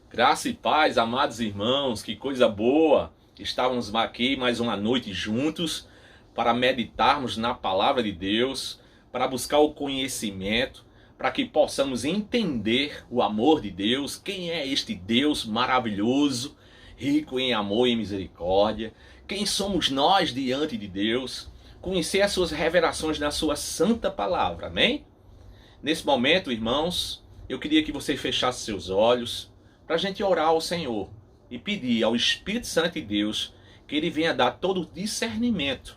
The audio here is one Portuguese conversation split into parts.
Graça e paz, amados irmãos, que coisa boa! Estávamos aqui mais uma noite juntos para meditarmos na palavra de Deus, para buscar o conhecimento, para que possamos entender o amor de Deus, quem é este Deus maravilhoso, rico em amor e misericórdia, quem somos nós diante de Deus, conhecer as suas revelações na sua santa palavra, amém? Nesse momento, irmãos, eu queria que você fechasse seus olhos, para a gente orar ao Senhor e pedir ao Espírito Santo de Deus que Ele venha dar todo o discernimento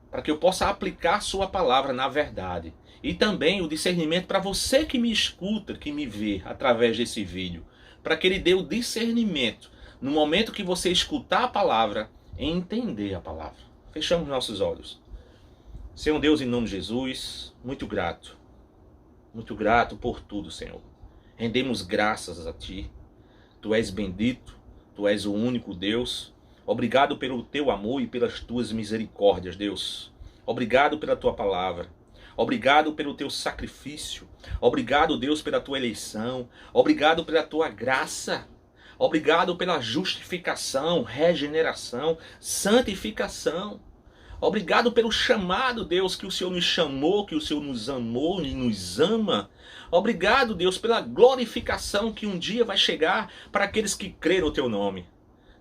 para que eu possa aplicar sua palavra na verdade. E também o discernimento para você que me escuta, que me vê através desse vídeo, para que Ele dê o discernimento no momento que você escutar a palavra, entender a palavra. Fechamos nossos olhos. Senhor Deus, em nome de Jesus, muito grato por tudo, Senhor. Rendemos graças a Ti. Tu és bendito, Tu és o único Deus. Obrigado pelo Teu amor e pelas Tuas misericórdias, Deus. Obrigado pela Tua palavra. Obrigado pelo Teu sacrifício. Obrigado, Deus, pela Tua eleição. Obrigado pela Tua graça. Obrigado pela justificação, regeneração, santificação. Obrigado pelo chamado, Deus, que o Senhor nos chamou, que o Senhor nos amou e nos ama. Obrigado, Deus, pela glorificação que um dia vai chegar para aqueles que creram no Teu nome.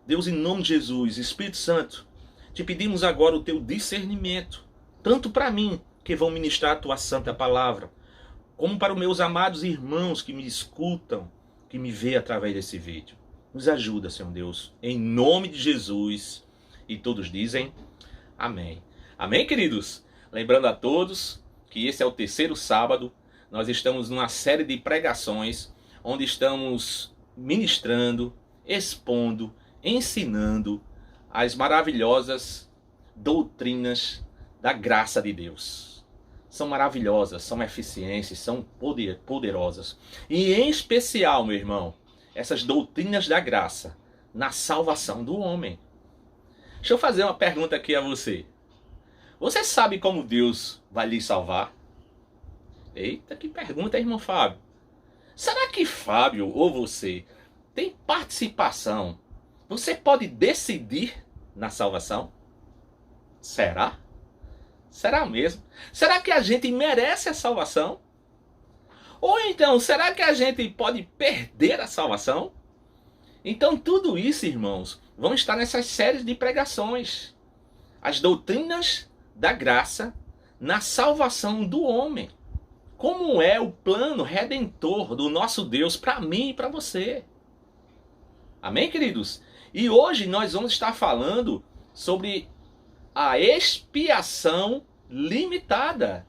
Deus, em nome de Jesus, Espírito Santo, te pedimos agora o Teu discernimento, tanto para mim, que vão ministrar a Tua santa palavra, como para os meus amados irmãos que me escutam, que me veem através desse vídeo. Nos ajuda, Senhor Deus, em nome de Jesus. E todos dizem amém. Amém, queridos? Lembrando a todos que esse é o terceiro sábado. Nós estamos numa série de pregações onde estamos ministrando, expondo, ensinando as maravilhosas doutrinas da graça de Deus. São maravilhosas, são eficientes, são poderosas. E em especial, meu irmão, essas doutrinas da graça na salvação do homem. Deixa eu fazer uma pergunta aqui a você. Você sabe como Deus vai lhe salvar? Eita, que pergunta, irmão Fábio. Será que Fábio ou você tem participação? Você pode decidir na salvação? Será? Será mesmo? Será que a gente merece a salvação? Ou então, será que a gente pode perder a salvação? Então tudo isso, irmãos, vão estar nessas séries de pregações. As doutrinas da graça na salvação do homem. Como é o plano redentor do nosso Deus para mim e para você. Amém, queridos? E hoje nós vamos estar falando sobre a expiação limitada.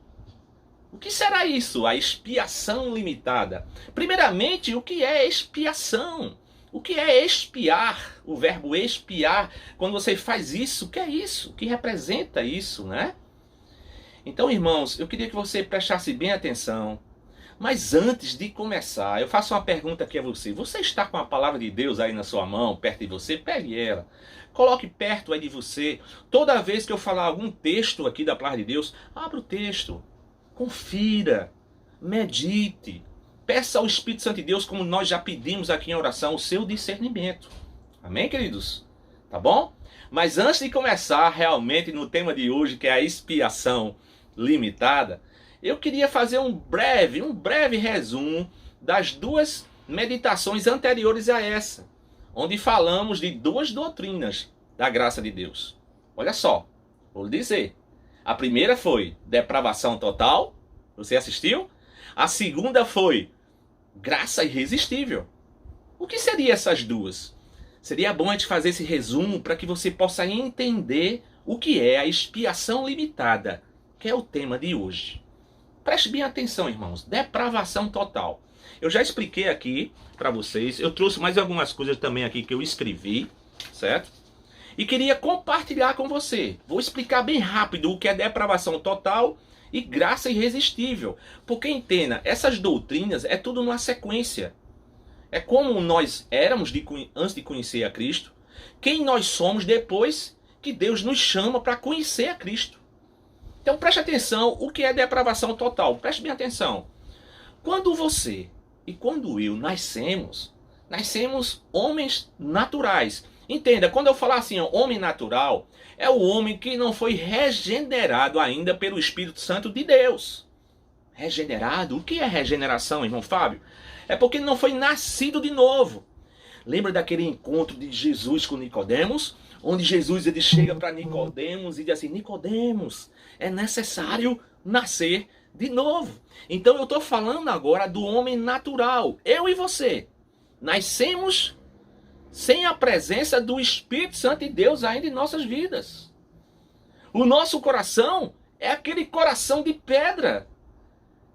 O que será isso, a expiação limitada? Primeiramente, o que é expiação? O que é expiar? O verbo expiar, quando você faz isso, o que é isso? O que representa isso, né? Então, irmãos, eu queria que você prestasse bem atenção. Mas antes de começar, eu faço uma pergunta aqui a você. Você está com a palavra de Deus aí na sua mão, perto de você? Pegue ela. Coloque perto aí de você. Toda vez que eu falar algum texto aqui da palavra de Deus, abra o texto. Confira. Medite. Peça ao Espírito Santo de Deus, como nós já pedimos aqui em oração, o seu discernimento. Amém, queridos? Tá bom? Mas antes de começar realmente no tema de hoje, que é a expiação limitada, eu queria fazer um breve resumo das duas meditações anteriores a essa, onde falamos de duas doutrinas da graça de Deus. Olha só, vou dizer. A primeira foi depravação total. Você assistiu? A segunda foi graça irresistível. O que seriam essas duas? Seria bom a gente fazer esse resumo para que você possa entender o que é a expiação limitada, que é o tema de hoje. Preste bem atenção, irmãos. Depravação total. Eu já expliquei aqui para vocês. Eu trouxe mais algumas coisas também aqui que eu escrevi, certo? E queria compartilhar com você. Vou explicar bem rápido o que é depravação total e graça irresistível. Porque entenda, essas doutrinas é tudo numa sequência. É como nós éramos antes de conhecer a Cristo, quem nós somos depois que Deus nos chama para conhecer a Cristo. Então preste atenção o que é depravação total. Preste bem atenção. Quando você e quando eu nascemos, Nascemos homens naturais. Entenda, quando eu falar assim, ó, homem natural, é o homem que não foi regenerado ainda pelo Espírito Santo de Deus. Regenerado? O que é regeneração, irmão Fábio? É porque não foi nascido de novo. Lembra daquele encontro de Jesus com Nicodemos? Onde Jesus ele chega para Nicodemos e diz assim, Nicodemos, é necessário nascer de novo. Então eu estou falando agora do homem natural. Eu e você. Nascemos sem a presença do Espírito Santo de Deus ainda em nossas vidas. O nosso coração é aquele coração de pedra.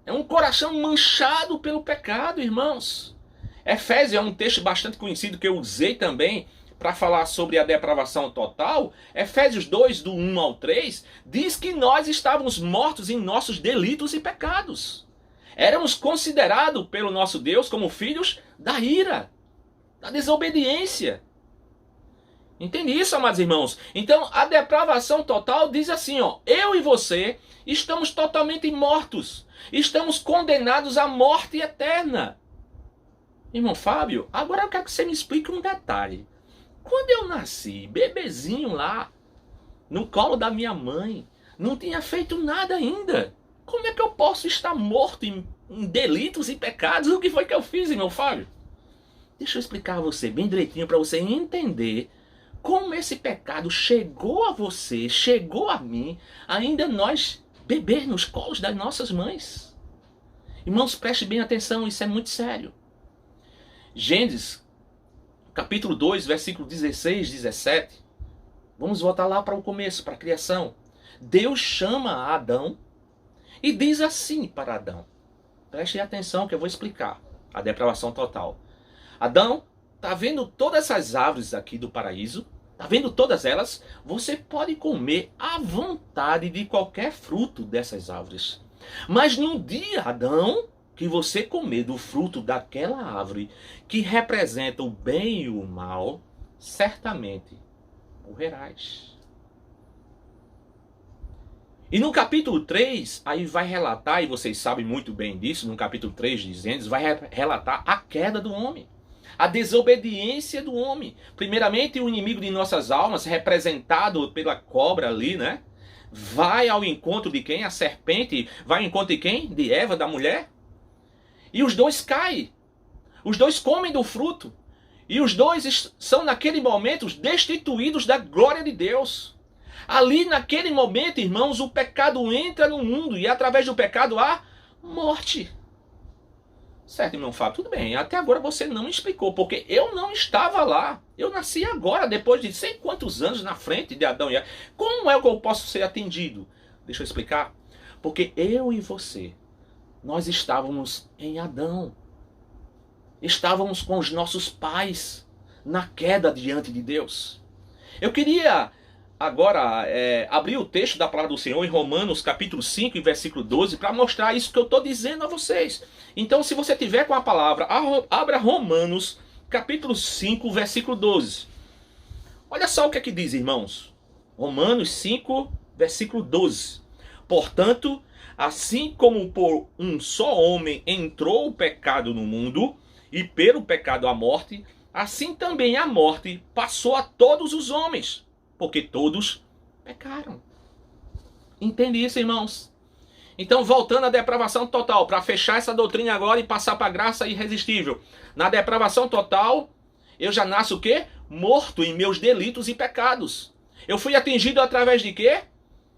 É um coração manchado pelo pecado, irmãos. Efésios é um texto bastante conhecido que eu usei também para falar sobre a depravação total. Efésios 2, do 1 ao 3, diz que nós estávamos mortos em nossos delitos e pecados. Éramos considerados pelo nosso Deus como filhos da ira, da desobediência. Entende isso, amados irmãos? Então, a depravação total diz assim, ó, eu e você estamos totalmente mortos. Estamos condenados à morte eterna. Irmão Fábio, agora eu quero que você me explique um detalhe. Quando eu nasci, bebezinho lá, no colo da minha mãe, não tinha feito nada ainda. Como é que eu posso estar morto em delitos e pecados? O que foi que eu fiz, irmão Fábio? Deixa eu explicar a você bem direitinho para você entender como esse pecado chegou a você, chegou a mim, ainda nós beber nos colos das nossas mães. Irmãos, preste bem atenção, isso é muito sério. Gênesis, capítulo 2, versículo 16, 17. Vamos voltar lá para o começo, para a criação. Deus chama Adão e diz assim para Adão. Preste atenção que eu vou explicar a depravação total. Adão, tá vendo todas essas árvores aqui do paraíso? Tá vendo todas elas? Você pode comer à vontade de qualquer fruto dessas árvores. Mas no dia, Adão, que você comer do fruto daquela árvore que representa o bem e o mal, certamente morrerás. E no capítulo 3, aí vai relatar, e vocês sabem muito bem disso, no capítulo 3 de Gênesis, vai relatar a queda do homem. A desobediência do homem. Primeiramente, o inimigo de nossas almas, representado pela cobra ali, né? Vai ao encontro de quem? A serpente. Vai ao encontro de quem? De Eva, da mulher. E os dois caem. Os dois comem do fruto. E os dois são, naquele momento, destituídos da glória de Deus. Ali, naquele momento, irmãos, o pecado entra no mundo. E através do pecado há morte. Certo, irmão Fábio, tudo bem. Até agora você não me explicou, porque eu não estava lá. Eu nasci agora, depois de sei quantos anos na frente de Adão e Eva. Como é que eu posso ser atendido? Deixa eu explicar. Porque eu e você, nós estávamos em Adão. Estávamos com os nossos pais na queda diante de Deus. Eu queria agora abrir o texto da palavra do Senhor em Romanos capítulo 5 e versículo 12 para mostrar isso que eu estou dizendo a vocês. Então, se você tiver com a palavra, abra Romanos capítulo 5, versículo 12. Olha só o que é que diz, irmãos. Romanos 5, versículo 12. Portanto, assim como por um só homem entrou o pecado no mundo, e pelo pecado a morte, assim também a morte passou a todos os homens, porque todos pecaram. Entende isso, irmãos? Então, voltando à depravação total, para fechar essa doutrina agora e passar para a graça irresistível. Na depravação total, eu já nasço o quê? Morto em meus delitos e pecados. Eu fui atingido através de quê?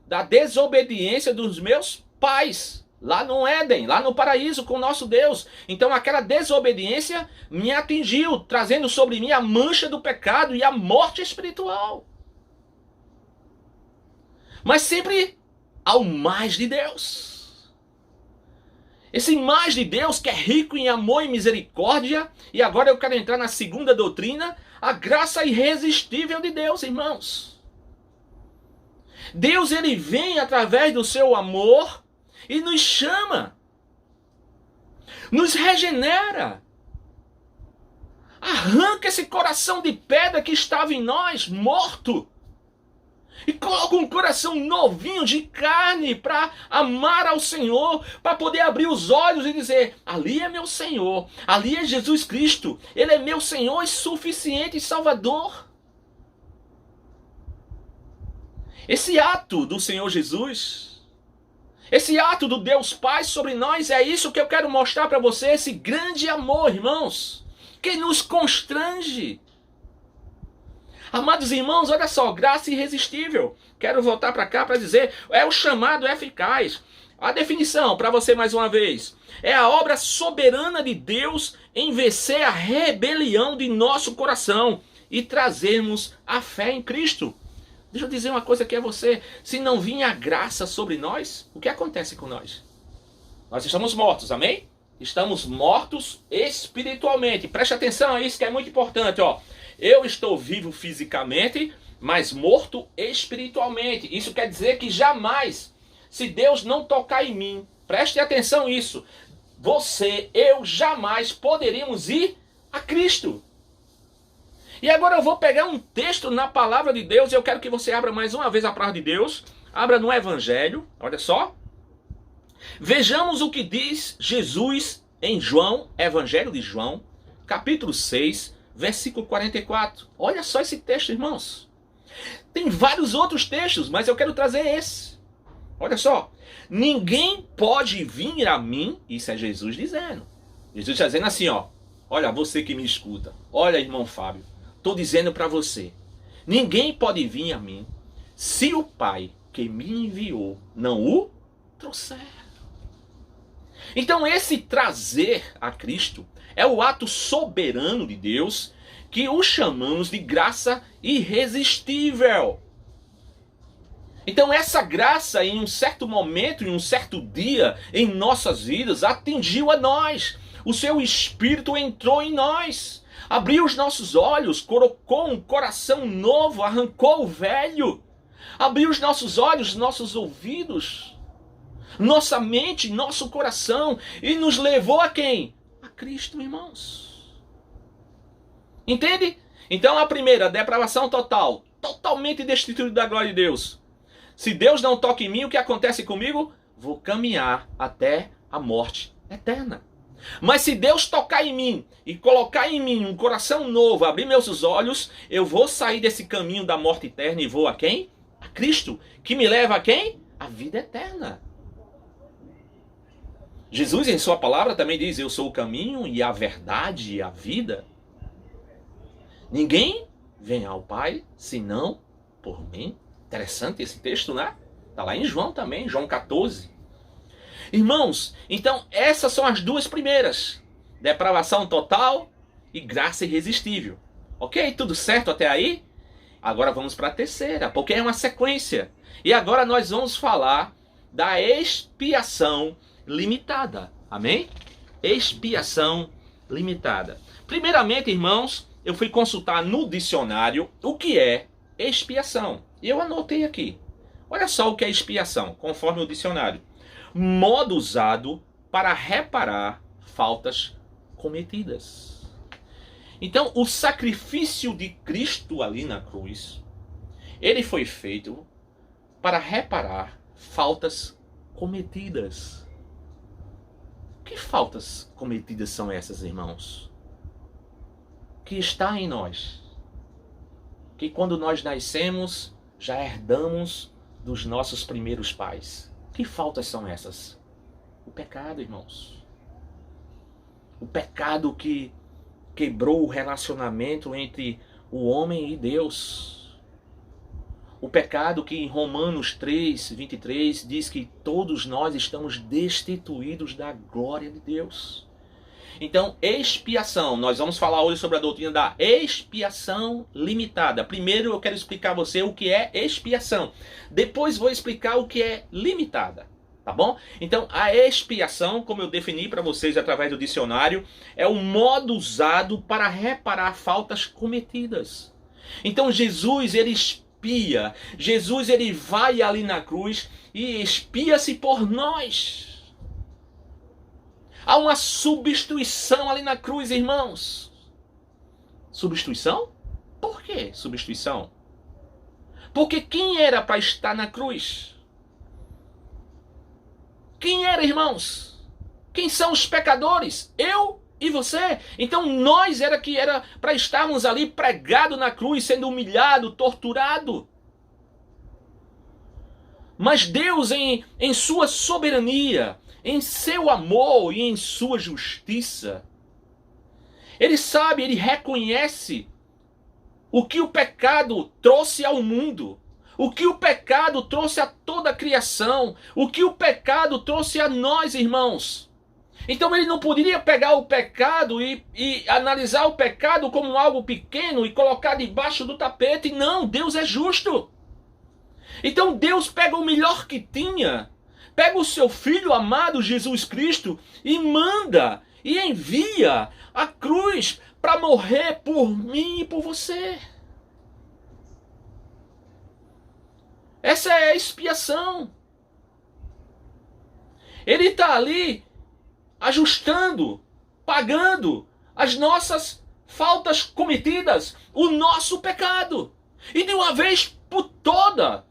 Da desobediência dos meus pais. Lá no Éden, lá no paraíso com o nosso Deus. Então aquela desobediência me atingiu, trazendo sobre mim a mancha do pecado e a morte espiritual. Mas sempre ao mais de Deus. Esse mais de Deus que é rico em amor e misericórdia. E agora eu quero entrar na segunda doutrina, a graça irresistível de Deus, irmãos. Deus, ele vem através do seu amor e nos chama, nos regenera, arranca esse coração de pedra que estava em nós, morto, E coloca um coração novinho de carne para amar ao Senhor, para poder abrir os olhos e dizer: ali é meu Senhor, ali é Jesus Cristo, Ele é meu Senhor e suficiente Salvador. Esse ato do Senhor Jesus, esse ato do Deus Pai sobre nós, é isso que eu quero mostrar para você, esse grande amor, irmãos, que nos constrange. Amados irmãos, olha só, graça irresistível. Quero voltar para cá para dizer, é o chamado eficaz. A definição, para você mais uma vez, é a obra soberana de Deus em vencer a rebelião de nosso coração e trazermos a fé em Cristo. Deixa eu dizer uma coisa aqui a você, se não vinha a graça sobre nós, o que acontece com nós? Nós estamos mortos, amém? Estamos mortos espiritualmente. Preste atenção a isso que é muito importante, ó. Eu estou vivo fisicamente, mas morto espiritualmente. Isso quer dizer que jamais, se Deus não tocar em mim, preste atenção nisso, você, eu jamais poderíamos ir a Cristo. E agora eu vou pegar um texto na palavra de Deus e eu quero que você abra mais uma vez a palavra de Deus. Abra no Evangelho, olha só. Vejamos o que diz Jesus em João, Evangelho de João, capítulo 6, versículo 44. Olha só esse texto, irmãos. Tem vários outros textos, mas eu quero trazer esse. Olha só. Ninguém pode vir a mim, isso é Jesus dizendo. Jesus está dizendo assim, ó. Olha, você que me escuta. Olha, irmão Fábio. Estou dizendo para você. Ninguém pode vir a mim se o Pai que me enviou não o trouxer. Então esse trazer a Cristo é o ato soberano de Deus que o chamamos de graça irresistível. Então essa graça em um certo momento, em um certo dia em nossas vidas atingiu a nós. O seu Espírito entrou em nós, abriu os nossos olhos, colocou um coração novo, arrancou o velho, abriu os nossos olhos, nossos ouvidos, nossa mente, nosso coração e nos levou a quem? A Cristo, irmãos. Entende? Então a primeira, depravação total, totalmente destituído da glória de Deus. Se Deus não toca em mim, o que acontece comigo? Vou caminhar até a morte eterna. Mas se Deus tocar em mim e colocar em mim um coração novo, abrir meus olhos, eu vou sair desse caminho da morte eterna e vou a quem? A Cristo, que me leva a quem? A vida eterna. Jesus em sua palavra também diz, eu sou o caminho e a verdade e a vida. Ninguém vem ao Pai senão por mim. Interessante esse texto, né? Está lá em João também, João 14. Irmãos, então essas são as duas primeiras. Depravação total e graça irresistível. Ok? Tudo certo até aí? Agora vamos para a terceira, porque é uma sequência. E agora nós vamos falar da expiação limitada. Amém? Expiação limitada. Primeiramente, irmãos, eu fui consultar no dicionário o que é expiação. E eu anotei aqui. Olha só o que é expiação, conforme o dicionário. Modo usado para reparar faltas cometidas. Então, o sacrifício de Cristo ali na cruz, ele foi feito para reparar faltas cometidas. Que faltas cometidas são essas, irmãos? Que está em nós. Que quando nós nascemos, já herdamos dos nossos primeiros pais. Que faltas são essas? O pecado, irmãos. O pecado que quebrou o relacionamento entre o homem e Deus. O pecado que em Romanos 3, 23 diz que todos nós estamos destituídos da glória de Deus. Então, expiação. Nós vamos falar hoje sobre a doutrina da expiação limitada. Primeiro eu quero explicar a você o que é expiação. Depois vou explicar o que é limitada. Tá bom? Então, a expiação, como eu defini para vocês através do dicionário, é o modo usado para reparar faltas cometidas. Então, Jesus, ele expia. Jesus, ele vai ali na cruz e expia-se por nós. Há uma substituição ali na cruz, irmãos. Substituição? Por que substituição? Porque quem era para estar na cruz? Quem era, irmãos? Quem são os pecadores? Eu e você. Então nós era para estarmos ali pregado na cruz, sendo humilhado, torturado. Mas Deus, em sua soberania, em seu amor e em sua justiça, Ele sabe, Ele reconhece o que o pecado trouxe ao mundo, o que o pecado trouxe a toda a criação, o que o pecado trouxe a nós, irmãos. Então Ele não poderia pegar o pecado e analisar o pecado como algo pequeno e colocar debaixo do tapete. Não, Deus é justo. Então Deus pega o melhor que tinha, pega o seu Filho amado Jesus Cristo e manda e envia a cruz para morrer por mim e por você. Essa é a expiação. Ele está ali ajustando, pagando as nossas faltas cometidas, o nosso pecado. E de uma vez por todas,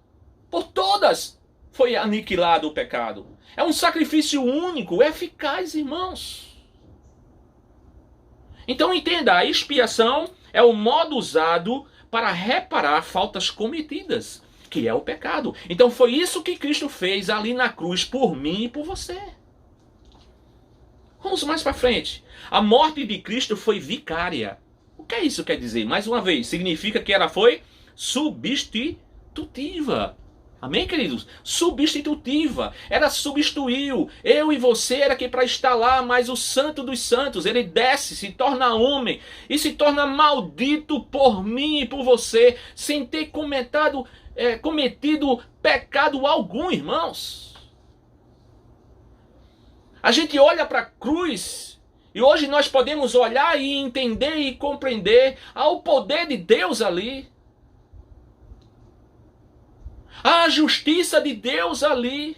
foi aniquilado o pecado. É um sacrifício único, eficaz, irmãos. Então entenda, a expiação é o modo usado para reparar faltas cometidas, que é o pecado. Então foi isso que Cristo fez ali na cruz por mim e por você. Vamos mais para frente. A morte de Cristo foi vicária. O que é isso quer dizer? Mais uma vez, significa que ela foi substitutiva. Amém, queridos? Substitutiva. Ela substituiu. Eu e você era aqui para estar lá, mas o Santo dos Santos, ele desce, se torna homem e se torna maldito por mim e por você, sem ter cometido pecado algum, irmãos. A gente olha para a cruz e hoje nós podemos olhar e entender e compreender o poder de Deus ali. A justiça de Deus ali,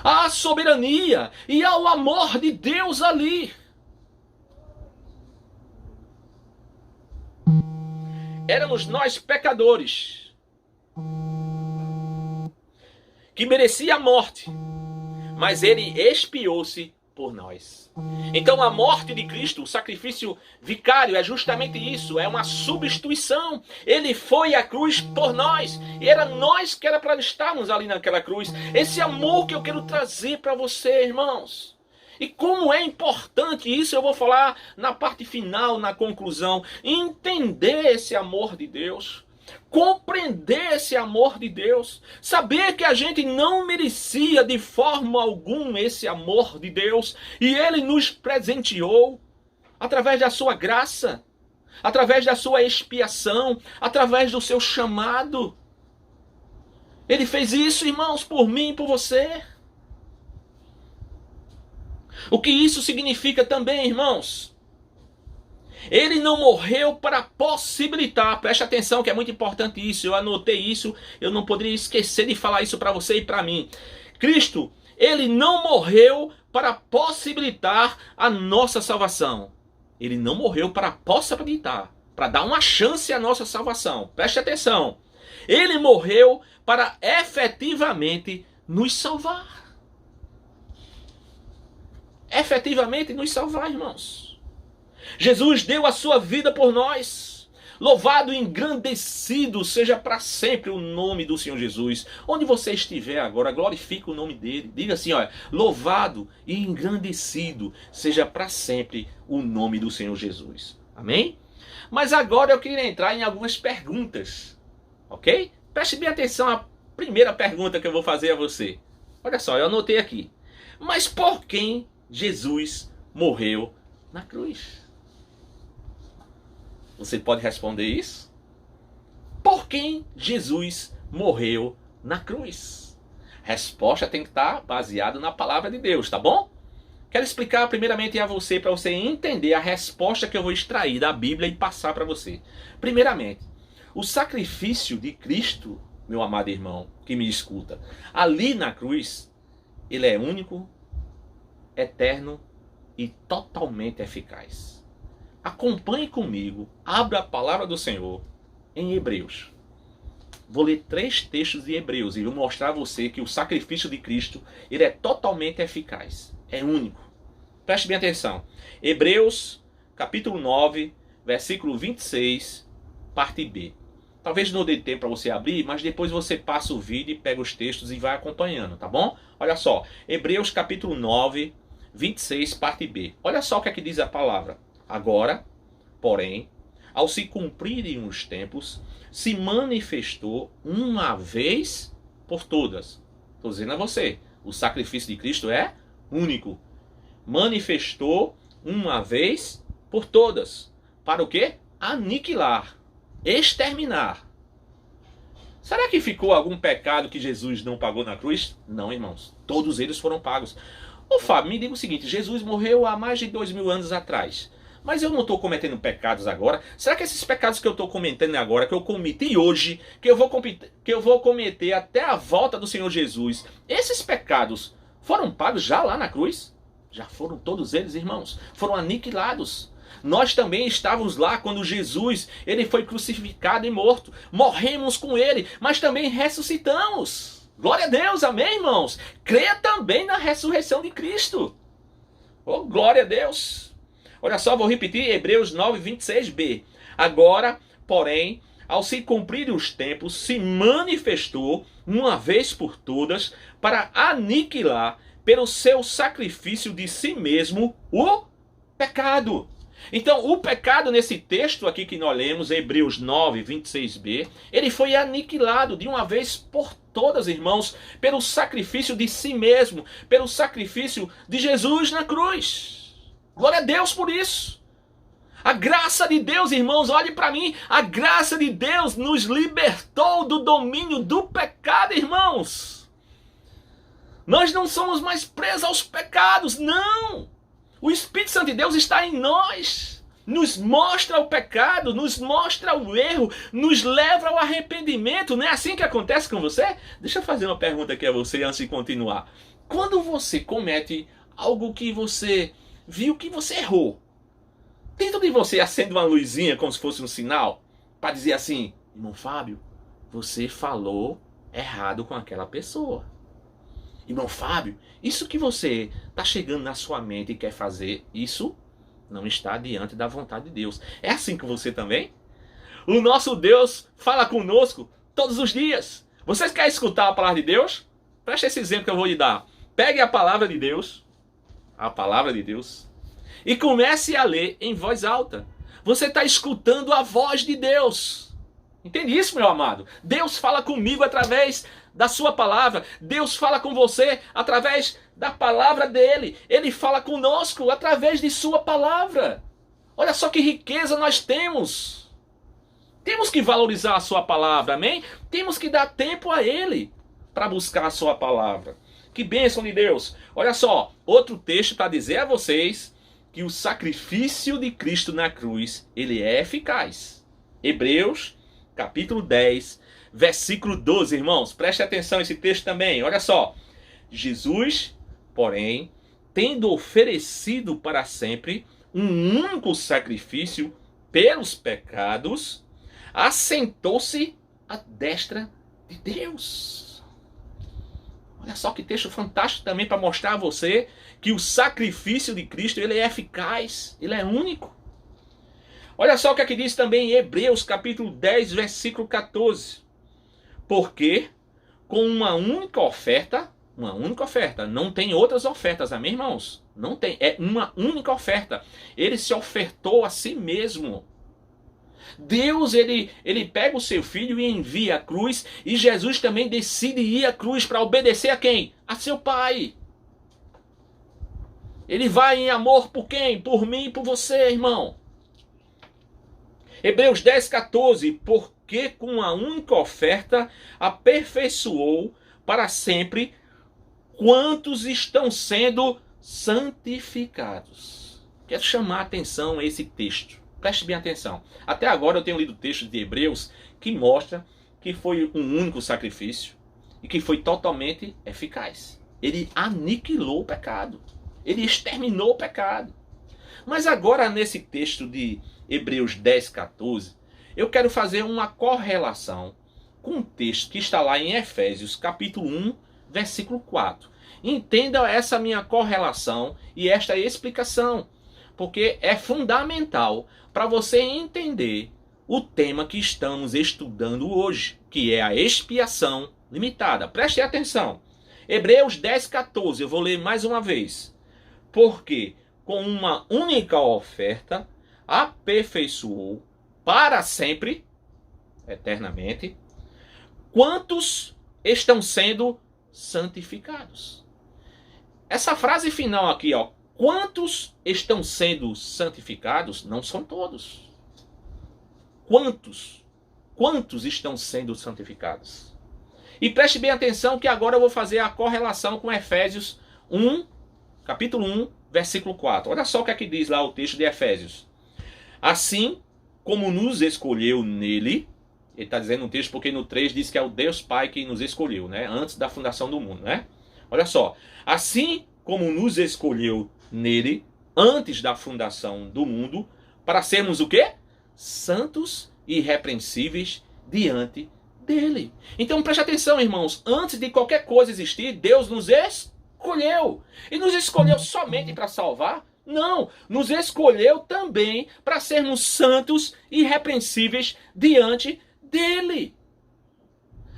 a soberania e ao amor de Deus ali. Éramos nós pecadores, que merecia a morte, mas Ele expiou-se por nós. Então a morte de Cristo, o sacrifício vicário, é justamente isso, é uma substituição. Ele foi à cruz por nós, e era nós que era para estarmos ali naquela cruz. Esse amor que eu quero trazer para você, irmãos. E como é importante isso, eu vou falar na parte final, na conclusão. Entender esse amor de Deus. Compreender esse amor de Deus, saber que a gente não merecia de forma alguma esse amor de Deus, e Ele nos presenteou através da sua graça, através da sua expiação, através do seu chamado. Ele fez isso, irmãos, por mim e por você. O que isso significa também, irmãos? Ele não morreu para possibilitar, preste atenção que é muito importante isso, eu anotei isso, eu não poderia esquecer de falar isso para você e para mim. Cristo, Ele não morreu para possibilitar a nossa salvação. Ele não morreu para possibilitar, para dar uma chance à nossa salvação. Preste atenção. Ele morreu para efetivamente nos salvar. Efetivamente nos salvar, irmãos. Jesus deu a sua vida por nós. Louvado e engrandecido seja para sempre o nome do Senhor Jesus. Onde você estiver agora, glorifique o nome dele. Diga assim, olha, louvado e engrandecido seja para sempre o nome do Senhor Jesus. Amém? Mas agora eu queria entrar em algumas perguntas. Ok? Preste bem atenção à primeira pergunta que eu vou fazer a você. Olha só, eu anotei aqui. Mas por quem Jesus morreu na cruz? Você pode responder isso? Por quem Jesus morreu na cruz? Resposta tem que estar baseada na palavra de Deus, tá bom? Quero explicar primeiramente a você, para você entender a resposta que eu vou extrair da Bíblia e passar para você. Primeiramente, o sacrifício de Cristo, meu amado irmão, que me escuta, ali na cruz, ele é único, eterno e totalmente eficaz. Acompanhe comigo, abra a palavra do Senhor em Hebreus. Vou ler 3 textos de Hebreus e vou mostrar a você que o sacrifício de Cristo ele é totalmente eficaz. É único. Preste bem atenção. Hebreus, capítulo 9, versículo 26, parte B. Talvez não dê tempo para você abrir, mas depois você passa o vídeo e pega os textos e vai acompanhando, tá bom? Olha só. Hebreus, capítulo 9, 26, parte B. Olha só o que é que diz a palavra. Agora, porém, ao se cumprirem os tempos, se manifestou uma vez por todas. Estou dizendo a você, o sacrifício de Cristo é único. Manifestou uma vez por todas. Para o quê? Aniquilar, exterminar. Será que ficou algum pecado que Jesus não pagou na cruz? Não, irmãos. Todos eles foram pagos. Ô Fábio, me diga o seguinte, Jesus morreu há mais de 2000 anos atrás. Mas eu não estou cometendo pecados agora. Será que esses pecados que eu estou cometendo agora, que eu cometi hoje, que eu vou cometer até a volta do Senhor Jesus, esses pecados foram pagos já lá na cruz? Já foram todos eles, irmãos. Foram aniquilados. Nós também estávamos lá quando Jesus ele foi crucificado e morto. Morremos com ele, mas também ressuscitamos. Glória a Deus, amém, irmãos? Creia também na ressurreição de Cristo. Oh, glória a Deus. Olha só, vou repetir, Hebreus 9, 26b. Agora, porém, ao se cumprirem os tempos, se manifestou, uma vez por todas, para aniquilar, pelo seu sacrifício de si mesmo, o pecado. Então, o pecado nesse texto aqui que nós lemos, Hebreus 9, 26b, ele foi aniquilado de uma vez por todas, irmãos, pelo sacrifício de si mesmo, pelo sacrifício de Jesus na cruz. Glória a Deus por isso. A graça de Deus, irmãos, olhe para mim. A graça de Deus nos libertou do domínio do pecado, irmãos. Nós não somos mais presos aos pecados, não. O Espírito Santo de Deus está em nós. Nos mostra o pecado, nos mostra o erro, nos leva ao arrependimento. Não é assim que acontece com você? Deixa eu fazer uma pergunta aqui a você antes de continuar. Quando você comete algo que você viu que você errou, dentro de você acende uma luzinha como se fosse um sinal para dizer assim, irmão Fábio, você falou errado com aquela pessoa. Irmão Fábio, isso que você está chegando na sua mente e quer fazer, isso não está diante da vontade de Deus. É assim com você também? O nosso Deus fala conosco todos os dias. Vocês querem escutar a palavra de Deus? Preste esse exemplo que eu vou lhe dar. Pegue a palavra de Deus, e comece a ler em voz alta. Você está escutando a voz de Deus. Entende isso, meu amado? Deus fala comigo através da sua palavra. Deus fala com você através da palavra dele. Ele fala conosco através de sua palavra. Olha só que riqueza nós temos. Temos que valorizar a sua palavra, amém? Temos que dar tempo a ele para buscar a sua palavra. Que bênção de Deus. Olha só, outro texto para dizer a vocês que o sacrifício de Cristo na cruz, ele é eficaz. Hebreus, capítulo 10, versículo 12, irmãos. Preste atenção nesse texto também. Olha só. Jesus, porém, tendo oferecido para sempre um único sacrifício pelos pecados, assentou-se à destra de Deus. Olha só que texto fantástico também para mostrar a você que o sacrifício de Cristo ele é eficaz, ele é único. Olha só o que aqui diz também em Hebreus capítulo 10, versículo 14. Porque com uma única oferta, não tem outras ofertas, amém, irmãos? Não tem, é uma única oferta. Ele se ofertou a si mesmo. Deus, ele pega o seu filho e envia a cruz, e Jesus também decide ir à cruz para obedecer a quem? A seu Pai. Ele vai em amor por quem? Por mim e por você, irmão. Hebreus 10, 14. Porque com a única oferta aperfeiçoou para sempre quantos estão sendo santificados. Quero chamar a atenção a esse texto. Preste bem atenção. Até agora eu tenho lido textos de Hebreus que mostra que foi um único sacrifício e que foi totalmente eficaz. Ele aniquilou o pecado. Ele exterminou o pecado. Mas agora nesse texto de Hebreus 10, 14, eu quero fazer uma correlação com um texto que está lá em Efésios, capítulo 1, versículo 4. Entenda essa minha correlação e esta explicação, porque é fundamental para você entender o tema que estamos estudando hoje, que é a expiação limitada. Preste atenção. Hebreus 10, 14, eu vou ler mais uma vez. Porque com uma única oferta aperfeiçoou para sempre, eternamente, quantos estão sendo santificados. Essa frase final aqui, ó, quantos estão sendo santificados, não são todos. Quantos? Quantos estão sendo santificados? E preste bem atenção que agora eu vou fazer a correlação com Efésios 1, capítulo 1, versículo 4. Olha só o que é que diz lá o texto de Efésios. Assim como nos escolheu nele, ele está dizendo no texto porque no 3 diz que é o Deus Pai que nos escolheu, né? Antes da fundação do mundo, né? Olha só. Assim como nos escolheu nele, antes da fundação do mundo, para sermos o quê? Santos e irrepreensíveis diante dele. Então preste atenção, irmãos. Antes de qualquer coisa existir, Deus nos escolheu. E nos escolheu somente para salvar? Não. Nos escolheu também para sermos santos e irrepreensíveis diante dele.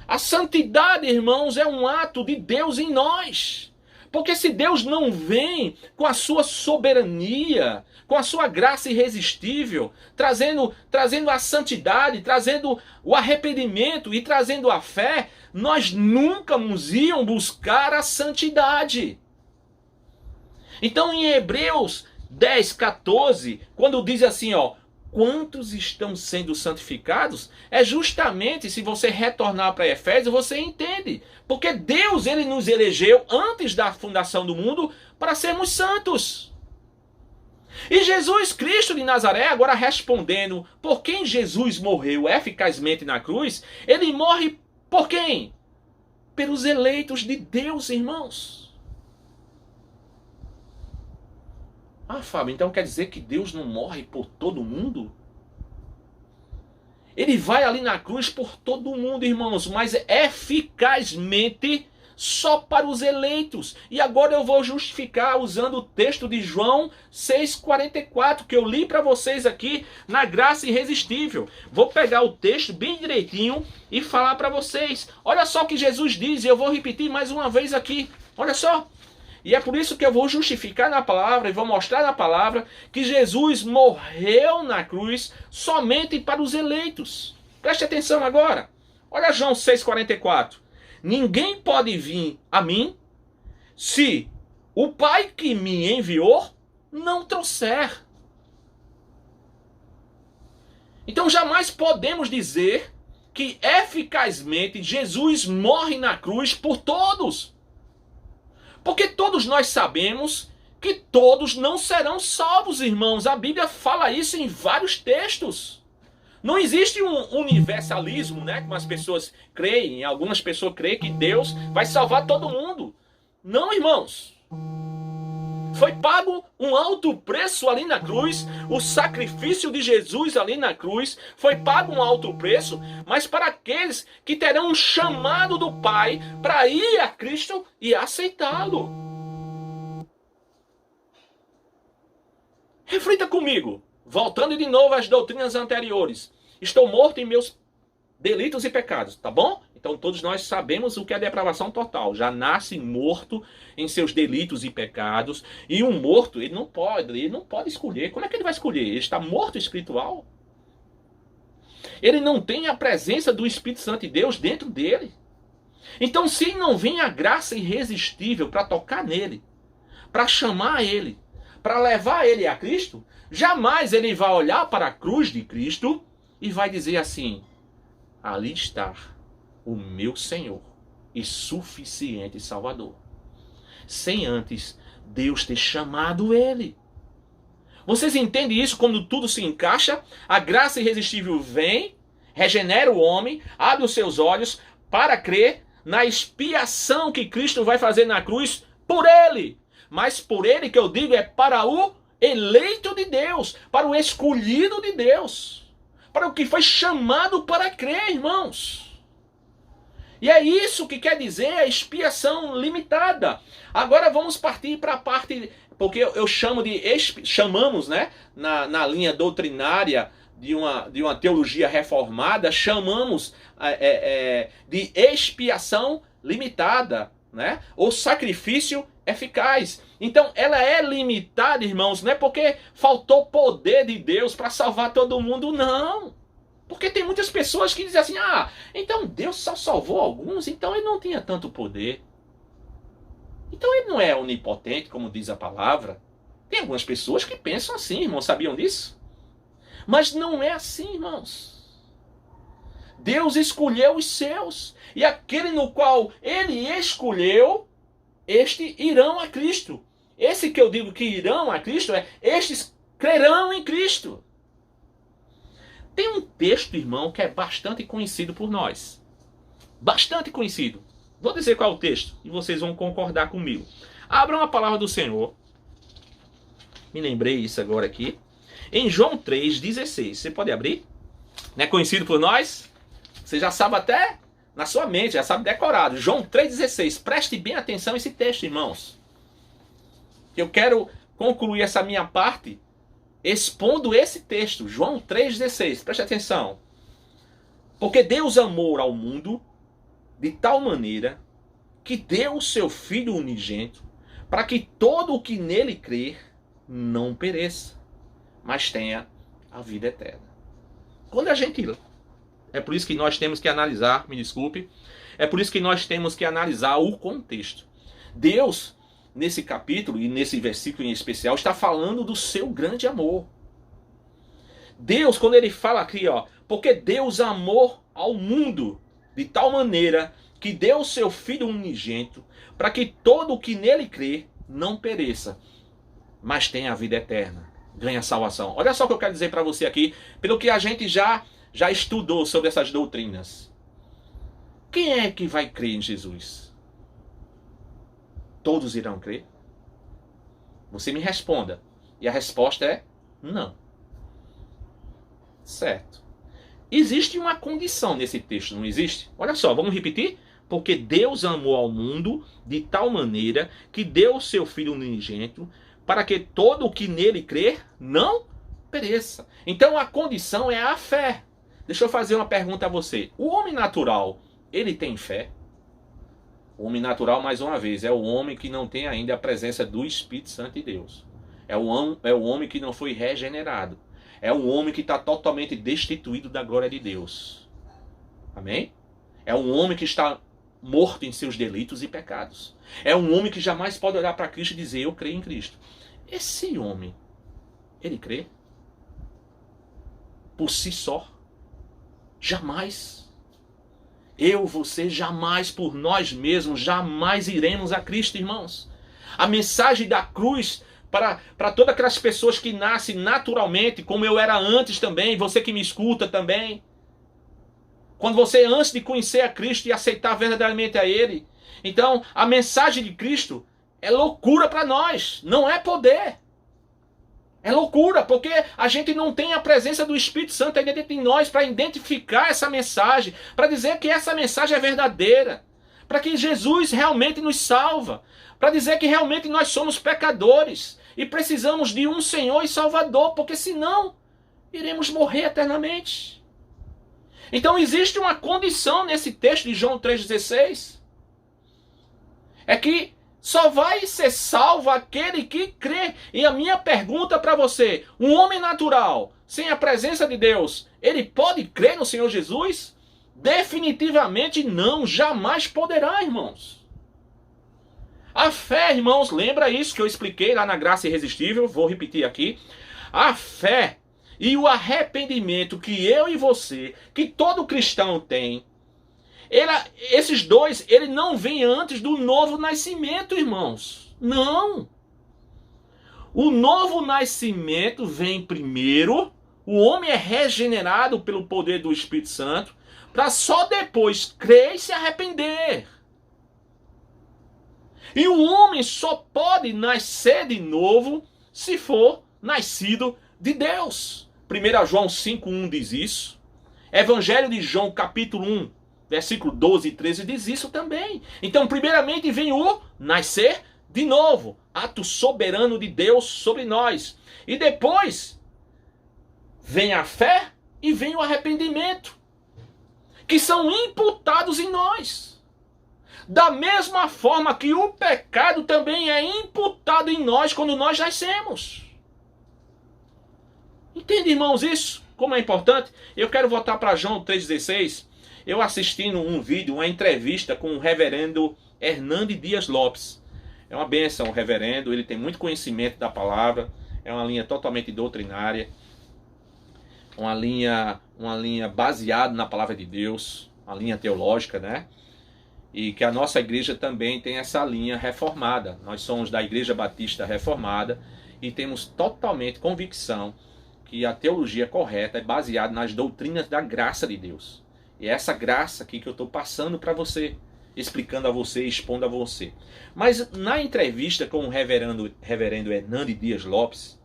A santidade, irmãos, é um ato de Deus em nós. Porque se Deus não vem com a sua soberania, com a sua graça irresistível, trazendo a santidade, trazendo o arrependimento e trazendo a fé, nós nunca nos íamos buscar a santidade. Então em Hebreus 10, 14, quando diz assim, ó, quantos estão sendo santificados, é justamente, se você retornar para Efésios, você entende. Porque Deus, ele nos elegeu antes da fundação do mundo para sermos santos. E Jesus Cristo de Nazaré, agora respondendo por quem Jesus morreu eficazmente na cruz, ele morre por quem? Pelos eleitos de Deus, irmãos. Ah, Fábio, então quer dizer que Deus não morre por todo mundo? Ele vai ali na cruz por todo mundo, irmãos, mas eficazmente só para os eleitos. E agora eu vou justificar usando o texto de João 6,44, que eu li para vocês aqui na Graça Irresistível. Vou pegar o texto bem direitinho e falar para vocês. Olha só o que Jesus diz, e eu vou repetir mais uma vez aqui. Olha só. E é por isso que eu vou justificar na palavra e vou mostrar na palavra que Jesus morreu na cruz somente para os eleitos. Preste atenção agora. Olha João 6,44. Ninguém pode vir a mim se o Pai que me enviou não trouxer. Então jamais podemos dizer que eficazmente Jesus morre na cruz por todos. Porque todos nós sabemos que todos não serão salvos, irmãos. A Bíblia fala isso em vários textos. Não existe um universalismo, né? Como as pessoas creem. Algumas pessoas creem que Deus vai salvar todo mundo. Não, irmãos. Foi pago um alto preço ali na cruz. O sacrifício de Jesus ali na cruz. Foi pago um alto preço. Mas para aqueles que terão um chamado do Pai para ir a Cristo e aceitá-lo. Reflita comigo. Voltando de novo às doutrinas anteriores. Estou morto em meus delitos e pecados, tá bom? Então todos nós sabemos o que é depravação total. Já nasce morto em seus delitos e pecados. E um morto, ele não pode escolher. Como é que ele vai escolher? Ele está morto espiritual. Ele não tem a presença do Espírito Santo de Deus dentro dele. Então se não vem a graça irresistível para tocar nele, para chamar ele, para levar ele a Cristo, jamais ele vai olhar para a cruz de Cristo e vai dizer assim, ali está o meu Senhor e suficiente Salvador. Sem antes Deus ter chamado ele. Vocês entendem isso quando tudo se encaixa? A graça irresistível vem, regenera o homem, abre os seus olhos para crer na expiação que Cristo vai fazer na cruz por ele. Mas por ele que eu digo é para o eleito de Deus, para o escolhido de Deus, para o que foi chamado para crer, irmãos. E é isso que quer dizer a expiação limitada. Agora vamos partir para a parte, porque eu chamo chamamos, né, na linha doutrinária de uma teologia reformada, chamamos de expiação limitada, né, ou sacrifício eficaz. Então ela é limitada, irmãos, não é porque faltou poder de Deus para salvar todo mundo, não. Porque tem muitas pessoas que dizem assim, então Deus só salvou alguns, então ele não tinha tanto poder. Então ele não é onipotente, como diz a palavra. Tem algumas pessoas que pensam assim, irmãos, sabiam disso? Mas não é assim, irmãos. Deus escolheu os seus, e aquele no qual ele escolheu, estes irão a Cristo. Esse que eu digo que irão a Cristo estes crerão em Cristo. Tem um texto, irmão, que é bastante conhecido por nós. Bastante conhecido. Vou dizer qual é o texto e vocês vão concordar comigo. Abram a palavra do Senhor. Me lembrei isso agora aqui. Em João 3,16. Você pode abrir? Não é conhecido por nós? Você já sabe até na sua mente, já sabe decorado. João 3,16. Preste bem atenção a esse texto, irmãos. Eu quero concluir essa minha parte expondo esse texto, João 3,16, preste atenção. Porque Deus amou ao mundo de tal maneira que deu o seu Filho unigênito para que todo o que nele crer não pereça, mas tenha a vida eterna. Quando a gente... É por isso que nós temos que analisar, me desculpe, é por isso que nós temos que analisar o contexto. Deus... nesse capítulo e nesse versículo em especial, está falando do seu grande amor. Deus, quando ele fala aqui, porque Deus amou ao mundo de tal maneira que deu o seu Filho unigênito para que todo o que nele crê não pereça, mas tenha a vida eterna, ganhe a salvação. Olha só o que eu quero dizer para você aqui, pelo que a gente já estudou sobre essas doutrinas. Quem é que vai crer em Jesus? Todos irão crer? Você me responda. E a resposta é não. Certo. Existe uma condição nesse texto, não existe? Olha só, vamos repetir? Porque Deus amou ao mundo de tal maneira que deu o seu Filho unigênito para que todo o que nele crer não pereça. Então a condição é a fé. Deixa eu fazer uma pergunta a você. O homem natural, ele tem fé? O homem natural, mais uma vez, é o homem que não tem ainda a presença do Espírito Santo de Deus. É o homem que não foi regenerado. É um homem que está totalmente destituído da glória de Deus. Amém? É um homem que está morto em seus delitos e pecados. É um homem que jamais pode olhar para Cristo e dizer, eu creio em Cristo. Esse homem, ele crê? Por si só? Jamais. Eu, você, jamais por nós mesmos, jamais iremos a Cristo, irmãos. A mensagem da cruz para todas aquelas pessoas que nascem naturalmente, como eu era antes também, você que me escuta também. Quando você, antes de conhecer a Cristo e aceitar verdadeiramente a Ele. Então, a mensagem de Cristo é loucura para nós, não é poder. É loucura, porque a gente não tem a presença do Espírito Santo ainda dentro de nós para identificar essa mensagem, para dizer que essa mensagem é verdadeira, para que Jesus realmente nos salva, para dizer que realmente nós somos pecadores e precisamos de um Senhor e Salvador, porque senão iremos morrer eternamente. Então existe uma condição nesse texto de João 3,16, é que só vai ser salvo aquele que crê. E a minha pergunta para você, um homem natural, sem a presença de Deus, ele pode crer no Senhor Jesus? Definitivamente não, jamais poderá, irmãos. A fé, irmãos, lembra isso que eu expliquei lá na Graça Irresistível, vou repetir aqui. A fé e o arrependimento que eu e você, que todo cristão tem, esses dois, ele não vem antes do novo nascimento, irmãos. Não. O novo nascimento vem primeiro, o homem é regenerado pelo poder do Espírito Santo, para só depois crer e se arrepender. E o homem só pode nascer de novo se for nascido de Deus. 1 João 5,1 diz isso. Evangelho de João, capítulo 1, Versículo 12 e 13 diz isso também. Então, primeiramente vem o nascer de novo, ato soberano de Deus sobre nós. E depois vem a fé e vem o arrependimento, que são imputados em nós. Da mesma forma que o pecado também é imputado em nós quando nós nascemos. Entende, irmãos, isso? Como é importante? Eu quero voltar para João 3,16. Eu assistindo um vídeo, uma entrevista com o reverendo Hernande Dias Lopes. É uma bênção o reverendo, ele tem muito conhecimento da palavra, é uma linha totalmente doutrinária, uma linha baseada na palavra de Deus, uma linha teológica, né? E que a nossa igreja também tem essa linha reformada. Nós somos da Igreja Batista Reformada e temos totalmente convicção que a teologia correta é baseada nas doutrinas da graça de Deus. E é essa graça aqui que eu estou passando para você, explicando a você, expondo a você. Mas na entrevista com o reverendo Hernande Dias Lopes,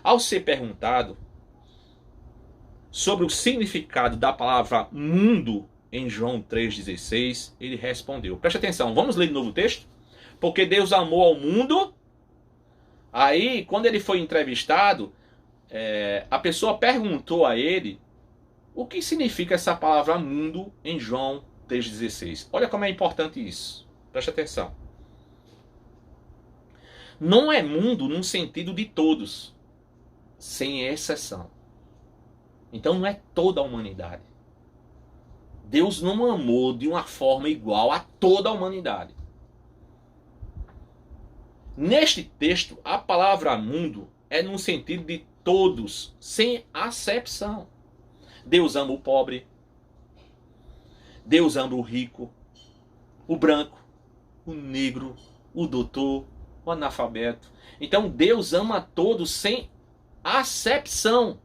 ao ser perguntado sobre o significado da palavra mundo em João 3,16, ele respondeu. Preste atenção, vamos ler de novo o texto? Porque Deus amou ao mundo. Aí, quando ele foi entrevistado, a pessoa perguntou a ele o que significa essa palavra mundo em João 3,16. Olha como é importante isso. Preste atenção. Não é mundo num sentido de todos, sem exceção. Então não é toda a humanidade. Deus não amou de uma forma igual a toda a humanidade. Neste texto, a palavra mundo é no sentido de todos, sem acepção. Deus ama o pobre, Deus ama o rico, o branco, o negro, o doutor, o analfabeto. Então Deus ama todos sem acepção.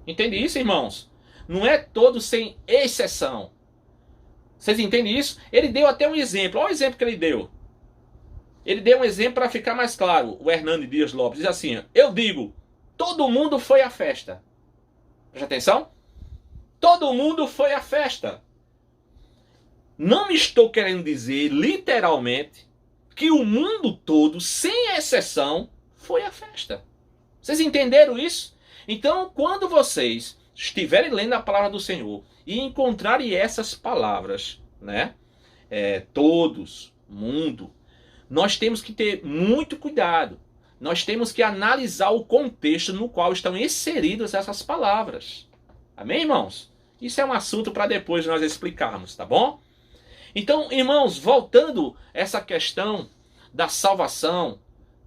Entende isso, irmãos? Não é todos sem exceção. Vocês entendem isso? Ele deu até um exemplo. Olha o exemplo que ele deu. Ele deu um exemplo para ficar mais claro. O Hernande Dias Lopes diz assim: eu digo, todo mundo foi à festa. Preste atenção. Todo mundo foi à festa. Não estou querendo dizer, literalmente, que o mundo todo, sem exceção, foi à festa. Vocês entenderam isso? Então, quando vocês estiverem lendo a palavra do Senhor e encontrarem essas palavras, né? Todos, mundo, nós temos que ter muito cuidado. Nós temos que analisar o contexto no qual estão inseridas essas palavras. Amém, irmãos? Isso é um assunto para depois nós explicarmos, tá bom? Então, irmãos, voltando a essa questão da salvação,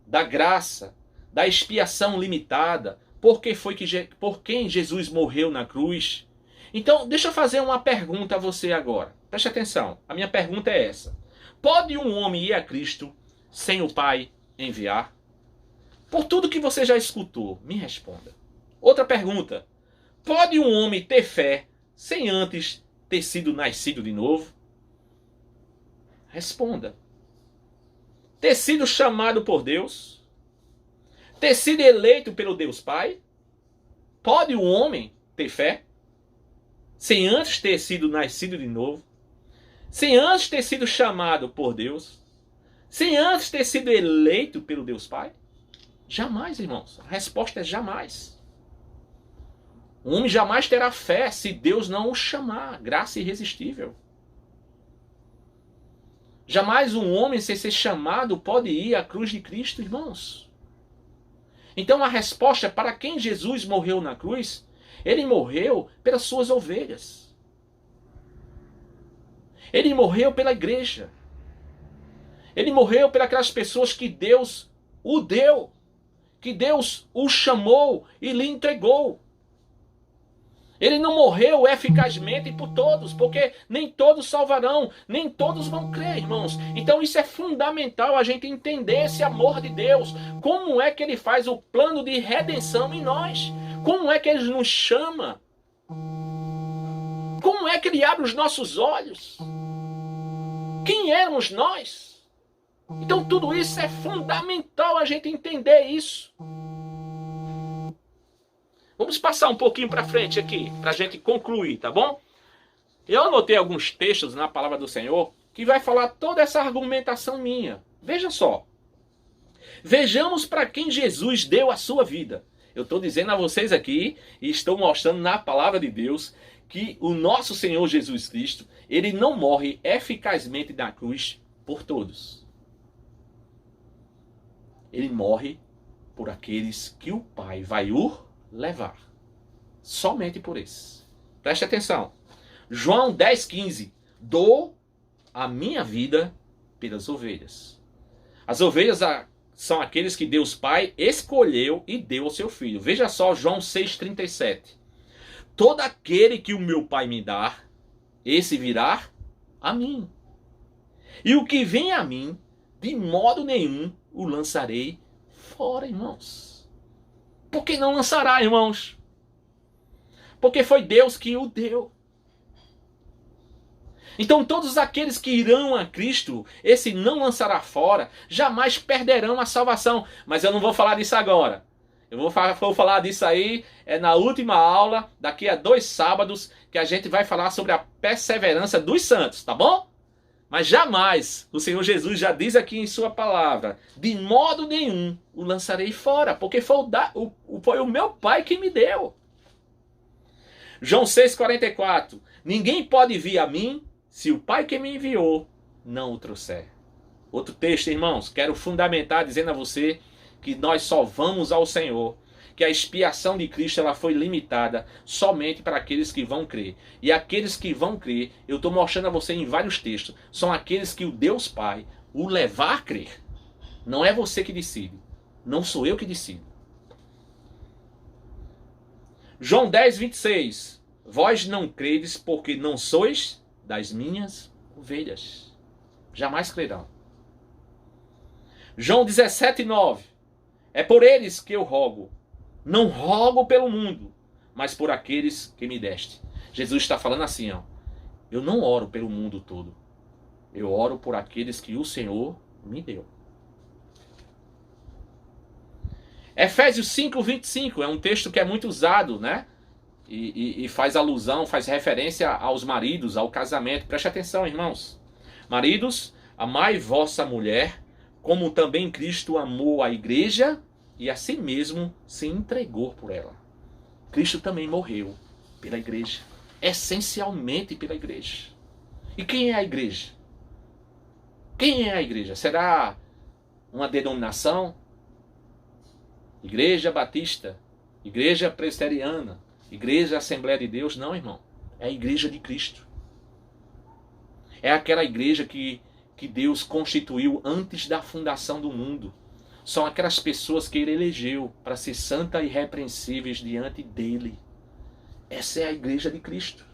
da graça, da expiação limitada, por quem Jesus morreu na cruz. Então, deixa eu fazer uma pergunta a você agora. Preste atenção, a minha pergunta é essa. Pode um homem ir a Cristo sem o Pai enviar? Por tudo que você já escutou, me responda. Outra pergunta. Pode um homem ter fé sem antes ter sido nascido de novo? Responda. Ter sido chamado por Deus? Ter sido eleito pelo Deus Pai? Pode um homem ter fé sem antes ter sido nascido de novo? Sem antes ter sido chamado por Deus? Sem antes ter sido eleito pelo Deus Pai? Jamais, irmãos. A resposta é jamais. O homem jamais terá fé se Deus não o chamar. Graça irresistível. Jamais um homem sem ser chamado pode ir à cruz de Cristo, irmãos. Então a resposta para quem Jesus morreu na cruz, ele morreu pelas suas ovelhas. Ele morreu pela igreja. Ele morreu pelas pessoas que Deus o deu, que Deus o chamou e lhe entregou. Ele não morreu eficazmente por todos, porque nem todos salvarão, nem todos vão crer, irmãos. Então isso é fundamental a gente entender esse amor de Deus. Como é que ele faz o plano de redenção em nós? Como é que ele nos chama? Como é que ele abre os nossos olhos? Quem éramos nós? Então tudo isso é fundamental a gente entender isso. Vamos passar um pouquinho para frente aqui, para a gente concluir, tá bom? Eu anotei alguns textos na palavra do Senhor que vai falar toda essa argumentação minha. Veja só. Vejamos para quem Jesus deu a sua vida. Eu estou dizendo a vocês aqui e estou mostrando na palavra de Deus que o nosso Senhor Jesus Cristo, ele não morre eficazmente na cruz por todos. Ele morre por aqueles que o Pai vai o levar. Somente por esses. Preste atenção. João 10,15. Dou a minha vida pelas ovelhas. As ovelhas são aqueles que Deus Pai escolheu e deu ao seu Filho. Veja só João 6,37. Todo aquele que o meu Pai me dá, esse virá a mim. E o que vem a mim, de modo nenhum o lançarei fora, irmãos. Por que não lançará, irmãos? Porque foi Deus que o deu. Então todos aqueles que irão a Cristo, esse não lançará fora, jamais perderão a salvação. Mas eu não vou falar disso agora. Eu vou falar disso aí na última aula, daqui a 2 sábados, que a gente vai falar sobre a perseverança dos santos, tá bom? Mas jamais, o Senhor Jesus já diz aqui em sua palavra, de modo nenhum o lançarei fora, porque foi o meu Pai que me deu. João 6,44. Ninguém pode vir a mim se o Pai que me enviou não o trouxer. Outro texto, irmãos, quero fundamentar dizendo a você que nós só vamos ao Senhor, que a expiação de Cristo ela foi limitada somente para aqueles que vão crer. E aqueles que vão crer, eu estou mostrando a você em vários textos, são aqueles que o Deus Pai o levar a crer. Não é você que decide. Não sou eu que decido. João 10,26. Vós não credes porque não sois das minhas ovelhas. Jamais crerão. João 17,9. É por eles que eu rogo. Não rogo pelo mundo, mas por aqueles que me deste. Jesus está falando assim, ó. Eu não oro pelo mundo todo. Eu oro por aqueles que o Senhor me deu. Efésios 5,25 é um texto que é muito usado, né? E faz alusão, faz referência aos maridos, ao casamento. Preste atenção, irmãos. Maridos, amai vossa mulher, como também Cristo amou a igreja e a si mesmo se entregou por ela. Cristo também morreu pela igreja. Essencialmente pela igreja. E quem é a igreja? Quem é a igreja? Será uma denominação? Igreja Batista? Igreja Presbiteriana? Igreja Assembleia de Deus? Não, irmão. É a igreja de Cristo. É aquela igreja que Deus constituiu antes da fundação do mundo. São aquelas pessoas que ele elegeu para ser santas e irrepreensíveis diante dele. Essa é a igreja de Cristo.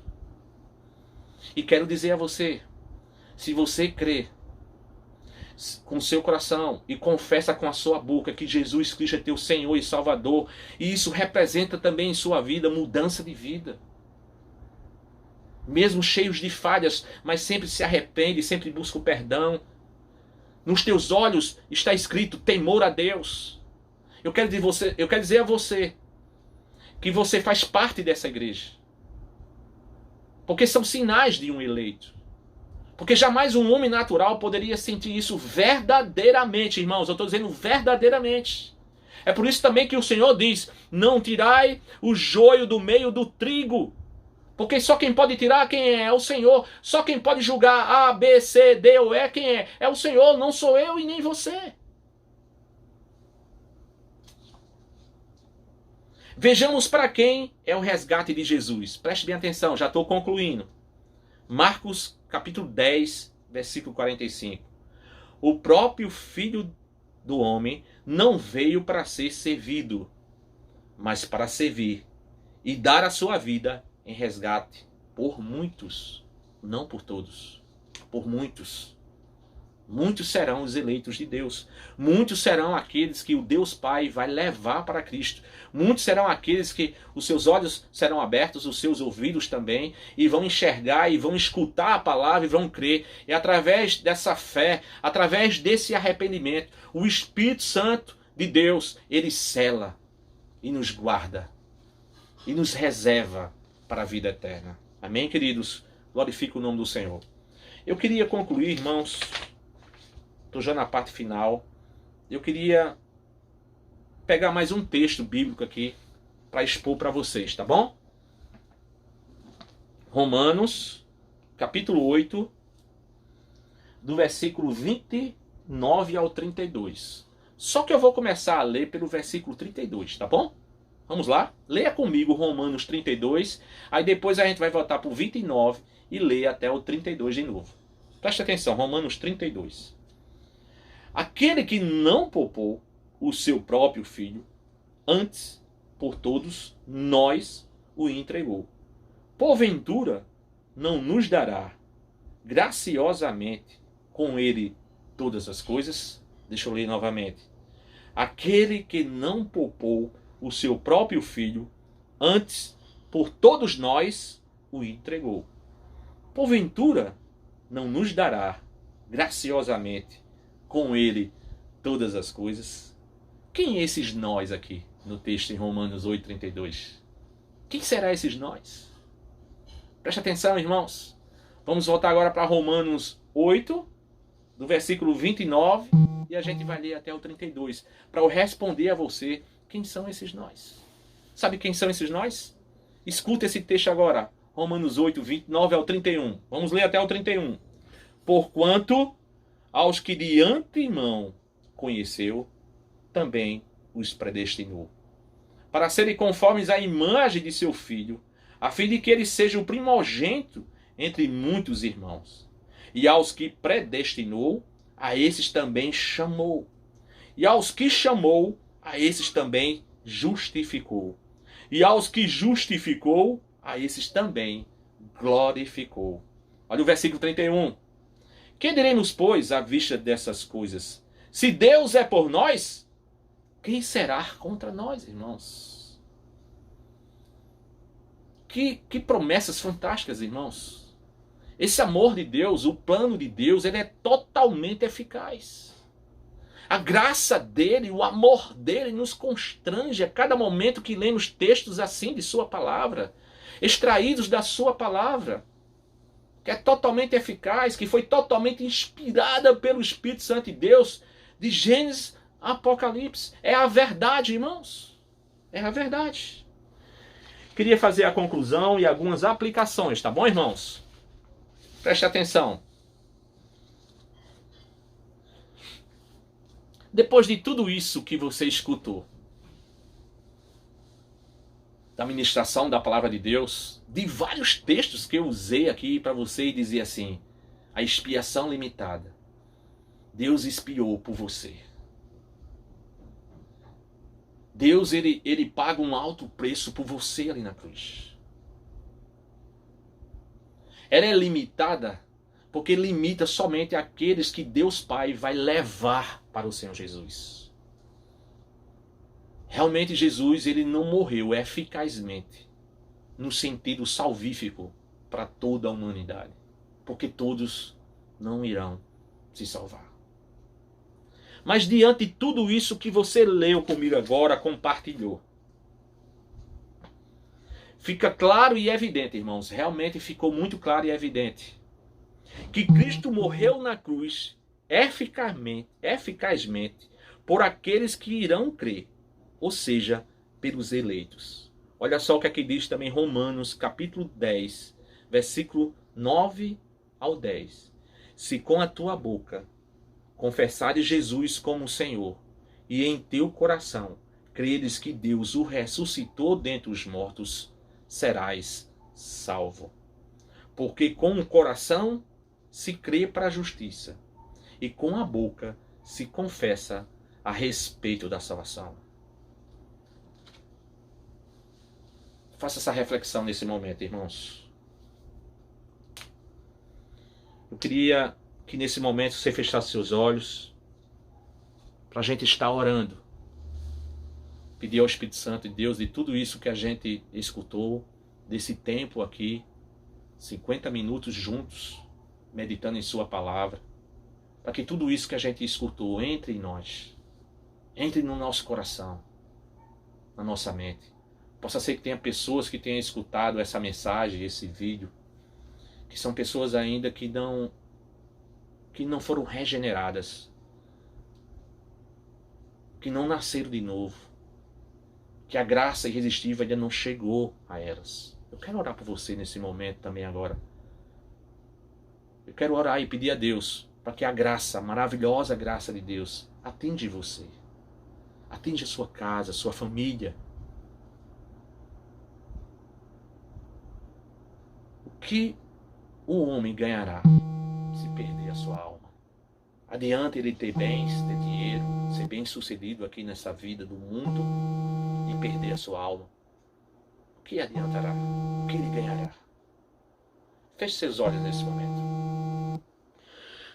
E quero dizer a você, se você crê com seu coração e confessa com a sua boca que Jesus Cristo é teu Senhor e Salvador, e isso representa também em sua vida mudança de vida. Mesmo cheios de falhas, mas sempre se arrepende, sempre busca o perdão. Nos teus olhos está escrito temor a Deus. Eu quero dizer a você que você faz parte dessa igreja. Porque são sinais de um eleito. Porque jamais um homem natural poderia sentir isso verdadeiramente, irmãos. Eu estou dizendo verdadeiramente. É por isso também que o Senhor diz, não tirai o joio do meio do trigo. Porque só quem pode tirar quem é o Senhor. Só quem pode julgar A, B, C, D ou E quem é. É o Senhor, não sou eu e nem você. Vejamos para quem é o resgate de Jesus. Preste bem atenção, já estou concluindo. Marcos capítulo 10, versículo 45. O próprio Filho do Homem não veio para ser servido, mas para servir e dar a sua vida em resgate por muitos, não por todos, por muitos. Muitos serão os eleitos de Deus. Muitos serão aqueles que o Deus Pai vai levar para Cristo. Muitos serão aqueles que os seus olhos serão abertos, os seus ouvidos também, e vão enxergar e vão escutar a palavra e vão crer. E através dessa fé, através desse arrependimento, o Espírito Santo de Deus, ele sela e nos guarda e nos reserva para a vida eterna. Amém, queridos? Glorifique o nome do Senhor. Eu queria concluir, irmãos, estou já na parte final. Eu queria pegar mais um texto bíblico aqui para expor para vocês, tá bom? Romanos, capítulo 8, do versículo 29 ao 32. Só que eu vou começar a ler pelo versículo 32, tá bom? Vamos lá? Leia comigo Romanos 32, aí depois a gente vai voltar para o 29 e ler até o 32 de novo. Preste atenção, Romanos 32. Aquele que não poupou o seu próprio filho, antes, por todos, nós o entregou. Porventura, não nos dará graciosamente com ele todas as coisas? Deixa eu ler novamente. Aquele que não poupou o seu próprio filho, antes, por todos nós o entregou. Porventura, não nos dará graciosamente com ele todas as coisas? Quem é esses nós aqui no texto em Romanos 8:32? Quem será esses nós? Preste atenção, irmãos. Vamos voltar agora para Romanos 8, do versículo 29, e a gente vai ler até o 32, para eu responder a você quem são esses nós. Sabe quem são esses nós? Escuta esse texto agora, Romanos 8, 29 ao 31. Vamos ler até o 31. Porquanto aos que de antemão conheceu, também os predestinou, para serem conformes à imagem de seu Filho, a fim de que ele seja o primogênito entre muitos irmãos. E aos que predestinou, a esses também chamou. E aos que chamou, a esses também justificou. E aos que justificou, a esses também glorificou. Olha o versículo 31. Que diremos, pois, à vista dessas coisas? Se Deus é por nós, quem será contra nós, irmãos? Que promessas fantásticas, irmãos. Esse amor de Deus, o plano de Deus, ele é totalmente eficaz. A graça dele, o amor dele nos constrange a cada momento que lemos textos assim de sua palavra, extraídos da sua palavra, que é totalmente eficaz, que foi totalmente inspirada pelo Espírito Santo de Deus, de Gênesis a Apocalipse. É a verdade, irmãos. É a verdade. Queria fazer a conclusão e algumas aplicações, tá bom, irmãos? Preste atenção. Depois de tudo isso que você escutou, da ministração da palavra de Deus, de vários textos que eu usei aqui para você e dizer assim, a expiação limitada. Deus expiou por você. Deus, ele paga um alto preço por você ali na cruz. Ela é limitada porque limita somente aqueles que Deus Pai vai levar para o Senhor Jesus. Realmente Jesus, ele não morreu eficazmente no sentido salvífico para toda a humanidade, porque todos não irão se salvar. Mas diante de tudo isso que você leu comigo agora, compartilhou, fica claro e evidente, irmãos, realmente ficou muito claro e evidente, que Cristo morreu na cruz eficazmente por aqueles que irão crer, ou seja, pelos eleitos. Olha só o que aqui diz também Romanos capítulo 10, versículo 9 ao 10. Se com a tua boca confessares Jesus como Senhor, e em teu coração creres que Deus o ressuscitou dentre os mortos, serás salvo. Porque com o coração se crê para a justiça, e com a boca se confessa a respeito da salvação. Faça essa reflexão nesse momento, irmãos. Eu queria que nesse momento você fechasse seus olhos, para a gente estar orando. Pedir ao Espírito Santo de Deus de tudo isso que a gente escutou, desse tempo aqui, 50 minutos juntos, meditando em sua palavra, para que tudo isso que a gente escutou entre em nós, entre no nosso coração, na nossa mente. Possa ser que tenha pessoas que tenham escutado essa mensagem, esse vídeo, que são pessoas ainda que não foram regeneradas, que não nasceram de novo, que a graça irresistível ainda não chegou a elas. Eu quero orar por você nesse momento também agora. Eu quero orar e pedir a Deus para que a graça, a maravilhosa graça de Deus, atinja você. Atinja a sua casa, a sua família. O que o homem ganhará se perder a sua alma? Adianta ele ter bens, ter dinheiro, ser bem sucedido aqui nessa vida do mundo e perder a sua alma? O que adiantará? O que ele ganhará? Feche seus olhos nesse momento.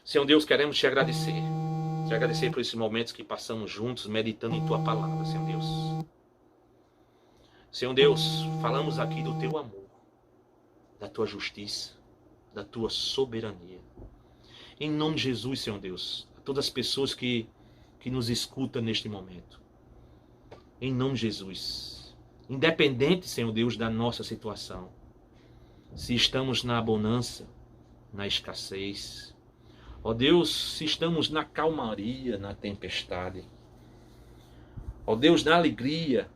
Senhor Deus, queremos te agradecer. Te agradecer por esses momentos que passamos juntos, meditando em tua palavra, Senhor Deus. Senhor Deus, falamos aqui do teu amor, da tua justiça, da tua soberania. Em nome de Jesus, Senhor Deus, a todas as pessoas que nos escutam neste momento. Em nome de Jesus. Independente, Senhor Deus, da nossa situação. Se estamos na abundância, na escassez. Ó Deus, se estamos na calmaria, na tempestade. Ó Deus, na alegria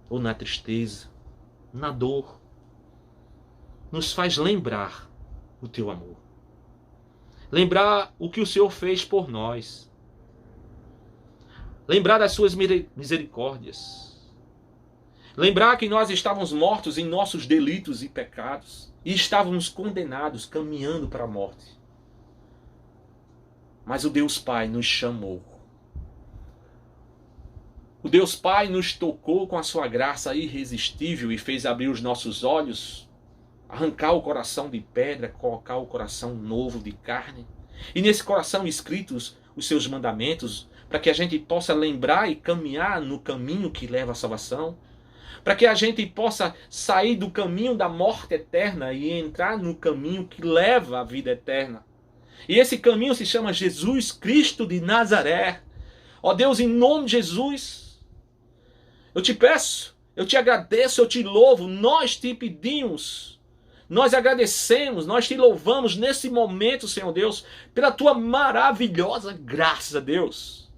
ou na tristeza, na dor. Nos faz lembrar o teu amor. Lembrar o que o Senhor fez por nós. Lembrar das suas misericórdias. Lembrar que nós estávamos mortos em nossos delitos e pecados. E estávamos condenados, caminhando para a morte. Mas o Deus Pai nos chamou. O Deus Pai nos tocou com a sua graça irresistível e fez abrir os nossos olhos, arrancar o coração de pedra, colocar o coração novo de carne. E nesse coração escritos os seus mandamentos, para que a gente possa lembrar e caminhar no caminho que leva à salvação. Para que a gente possa sair do caminho da morte eterna e entrar no caminho que leva à vida eterna. E esse caminho se chama Jesus Cristo de Nazaré. Ó Deus, em nome de Jesus, eu te peço, eu te agradeço, eu te louvo, nós te pedimos, nós agradecemos, nós te louvamos nesse momento, Senhor Deus, pela tua maravilhosa graça, Deus.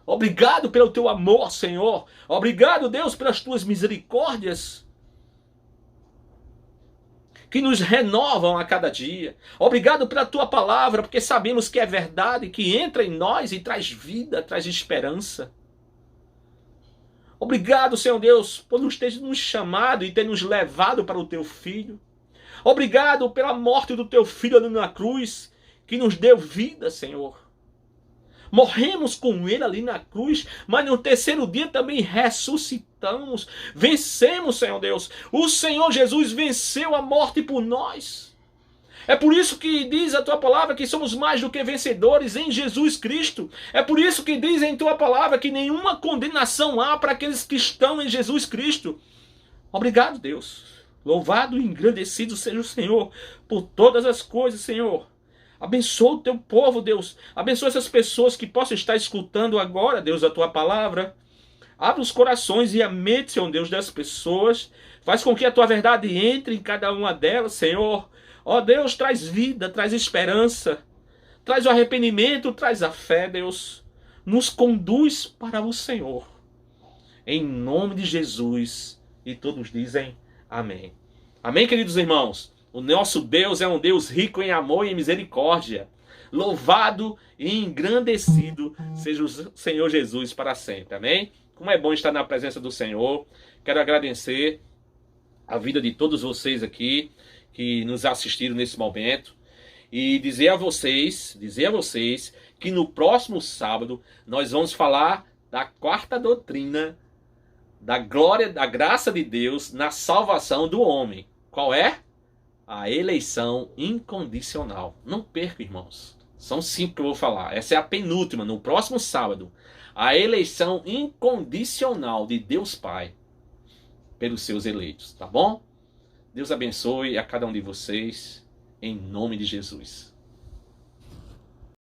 Obrigado pelo teu amor, Senhor. Obrigado, Deus, pelas tuas misericórdias que nos renovam a cada dia. Obrigado pela tua palavra, porque sabemos que é verdade, que entra em nós e traz vida, traz esperança. Obrigado, Senhor Deus, por nos ter nos chamado e ter nos levado para o teu Filho. Obrigado pela morte do teu Filho ali na cruz, que nos deu vida, Senhor. Morremos com ele ali na cruz, mas no terceiro dia também ressuscitamos. Vencemos, Senhor Deus. O Senhor Jesus venceu a morte por nós. É por isso que diz a tua palavra que somos mais do que vencedores em Jesus Cristo. É por isso que diz em tua palavra que nenhuma condenação há para aqueles que estão em Jesus Cristo. Obrigado, Deus. Louvado e engrandecido seja o Senhor por todas as coisas, Senhor. Abençoa o teu povo, Deus. Abençoa essas pessoas que possam estar escutando agora, Deus, a tua palavra. Abre os corações e a mente, Senhor Deus, das pessoas. Faz com que a tua verdade entre em cada uma delas, Senhor. Ó Deus, traz vida, traz esperança. Traz o arrependimento, traz a fé, Deus. Nos conduz para o Senhor. Em nome de Jesus. E todos dizem amém. Amém, queridos irmãos? O nosso Deus é um Deus rico em amor e em misericórdia. Louvado e engrandecido seja o Senhor Jesus para sempre. Amém? Como é bom estar na presença do Senhor. Quero agradecer a vida de todos vocês aqui que nos assistiram nesse momento. E dizer a vocês que no próximo sábado nós vamos falar da quarta doutrina da glória, da graça de Deus na salvação do homem. Qual é? A eleição incondicional. Não perca, irmãos. São 5 que eu vou falar. Essa é a penúltima, no próximo sábado. A eleição incondicional de Deus Pai pelos seus eleitos. Tá bom? Deus abençoe a cada um de vocês. Em nome de Jesus.